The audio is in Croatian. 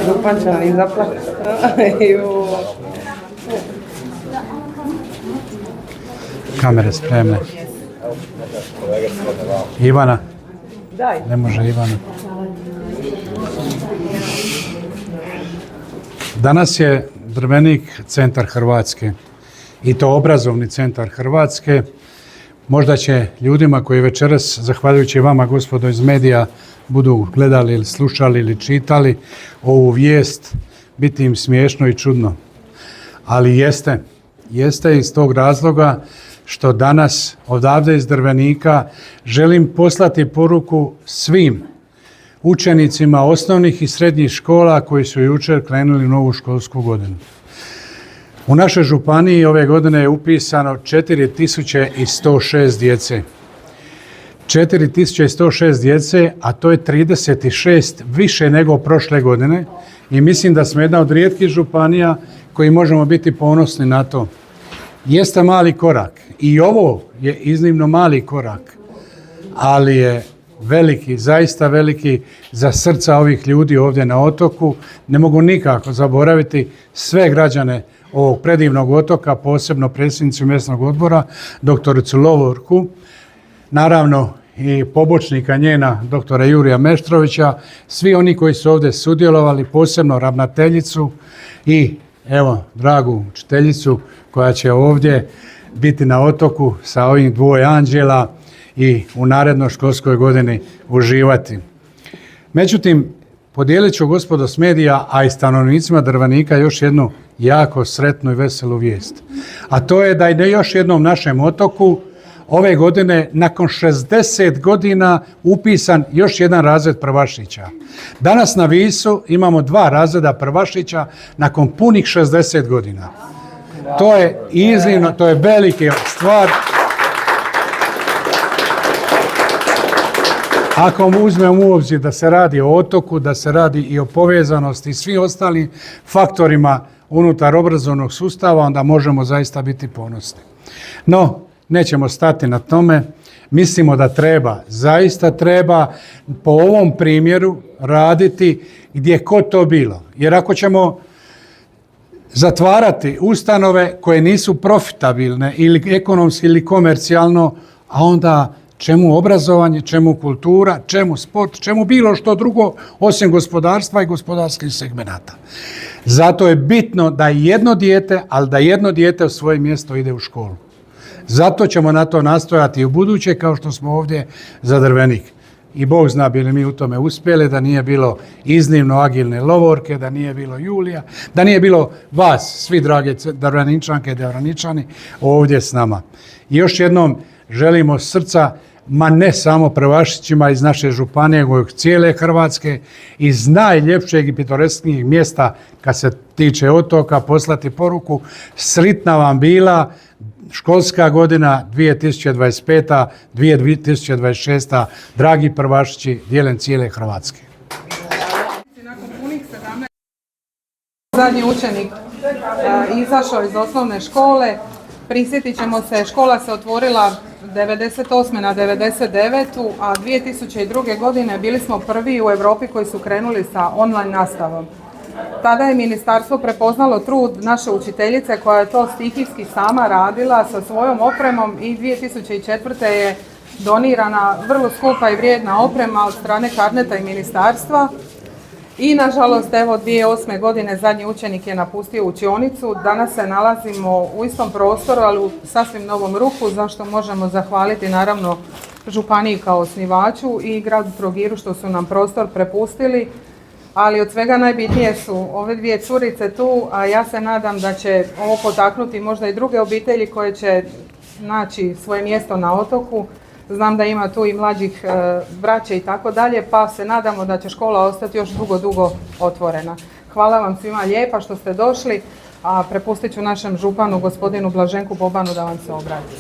Župančani zaplaću. Kamere spremne. Ivana? Daj. Ne može Ivana. Danas je Drvenik centar Hrvatske i to obrazovni centar Hrvatske. Možda će ljudima koji večeras, zahvaljujući vama gospodo iz medija, budu gledali ili slušali ili čitali ovu vijest, biti im smiješno i čudno. Ali jeste iz tog razloga što danas odavde iz Drvenika želim poslati poruku svim učenicima osnovnih i srednjih škola koji su jučer krenuli u novu školsku godinu. U našoj županiji ove godine je upisano 4106 djece. 4106 djece, a to je 36 više nego prošle godine i mislim da smo jedna od rijetkih županija koji možemo biti ponosni na to. Jeste mali korak i ovo je iznimno mali korak, ali je veliki, zaista veliki za srca ovih ljudi ovdje na otoku. Ne mogu nikako zaboraviti sve građane ovog predivnog otoka, posebno predsjednicu mjesnog odbora, doktoricu Lovorku, naravno i pobočnika njena, doktora Jurija Meštrovića, svi oni koji su ovdje sudjelovali, posebno ravnateljicu i evo, dragu učiteljicu koja će ovdje biti na otoku sa ovim dvoje anđela i u narednoj školskoj godini uživati. Međutim, podijelit ću gospodo s medija, a i stanovnicima Drvenika još jednu jako sretnu i veselu vijest. A to je da je na još jednom našem otoku ove godine, nakon 60 godina, upisan još jedan razred prvašića. Danas na Visu imamo 2 razreda prvašića nakon punih 60 godina. To je iznimno, to je velika stvar. Ako uzmemo u obzir da se radi o otoku, da se radi i o povezanosti i svim ostalim faktorima unutar obrazovnog sustava, onda možemo zaista biti ponosni. No, nećemo stati na tome. Mislimo da treba, zaista treba po ovom primjeru raditi gdje god to bilo. Jer ako ćemo zatvarati ustanove koje nisu profitabilne ili ekonomski ili komercijalno, a onda čemu obrazovanje, čemu kultura, čemu sport, čemu bilo što drugo osim gospodarstva i gospodarskih segmenata. Zato je bitno da jedno dijete, ali da jedno dijete u svoje mjesto ide u školu. Zato ćemo na to nastojati i u buduće kao što smo ovdje za Drvenik. I Bog zna bili mi u tome uspjeli, da nije bilo iznimno agilne Lovorke, da nije bilo Julija, da nije bilo vas, svi drage Drveničanke i Drveničani ovdje s nama. I još jednom želimo srca, ma ne samo prvašićima iz naše županije, nego cijele Hrvatske, iz najljepšeg i pitoreskijeg mjesta kad se tiče otoka, poslati poruku sritna vam bila školska godina 2025-2026, dragi prvašići, dijelom cijele Hrvatske. Zadnji učenik izašao iz osnovne škole. Prisjetit ćemo se, škola se otvorila 98. na 99. a 2002. godine bili smo prvi u Europi koji su krenuli sa online nastavom. Tada je ministarstvo prepoznalo trud naše učiteljice koja je to stihijski sama radila sa svojom opremom i 2004. je donirana vrlo skupa i vrijedna oprema od strane Carneta i ministarstva. I nažalost, evo 2008. godine zadnji učenik je napustio učionicu. Danas se nalazimo u istom prostoru, ali u sasvim novom ruhu, za što možemo zahvaliti naravno županiji kao osnivaču i gradu Trogiru što su nam prostor prepustili. Ali od svega najbitnije su ove dvije curice tu, a ja se nadam da će ovo potaknuti možda i druge obitelji koje će naći svoje mjesto na otoku. Znam da ima tu i mlađih braće i tako dalje, pa se nadamo da će škola ostati još dugo otvorena. Hvala vam svima lijepa što ste došli, a prepustit ću našem županu, gospodinu Blaženku Bobanu, da vam se obrati.